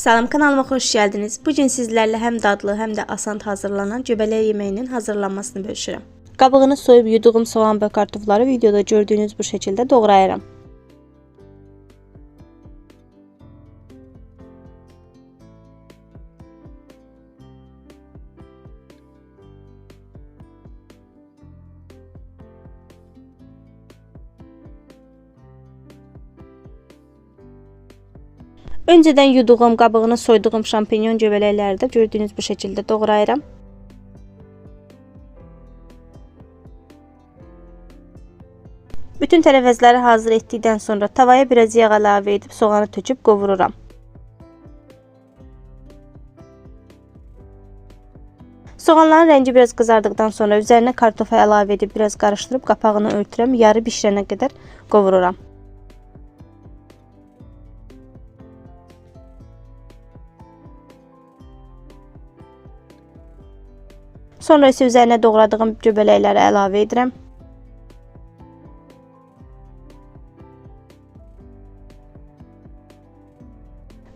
Salam, kanalıma xoş gəldiniz. Bugün sizlərlə həm dadlı, həm də asan hazırlanan göbələk yeməyinin hazırlanmasını bölüşürəm. Qabığını soyub yuduğum soğan və kartofları videoda gördüyünüz bu şəkildə doğrayıram. Öncədən yuduğum, qabığını soyduğum şampinyon göbələkləri də gördüyünüz bu şəkildə doğrayıram. Bütün tərəvəzləri hazır etdikdən sonra tavaya biraz yağ əlavə edib soğanı töküb qovururam. Soğanların rəngi biraz qızardıqdan sonra üzərinə kartofu əlavə edib biraz qarışdırıb qapağını örtürəm, yarı bişirənə qədər qovururam. Sonra isə üzərinə doğradığım göbələkləri əlavə edirəm.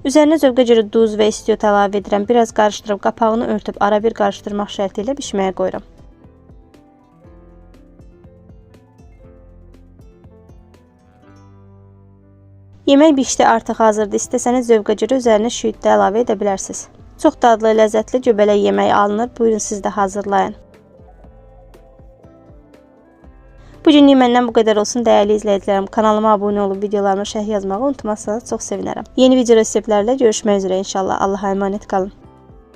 Üzərinə zövqə görə duz və istiot əlavə edirəm. Biraz qarışdırıb qapağını örtüb ara bir qarışdırmaq şərti ilə bişməyə qoyuram. Yemək bişdi, artıq hazırdır. İstəsəniz zövqə görə üzərinə şüyüd də əlavə edə bilərsiniz. Çox dadlı, ləzzətli göbələk yeməyi alınır. Buyurun siz də hazırlayın. Bugünlük məndən bu qədər olsun dəyərli izləyicilərim. Kanalıma abunə olub videolarıma şərh yazmağı unutmazsanız çox sevinərəm. Yeni video reseptlərlə görüşmək üzrə inşallah. Allah'a emanet qalın.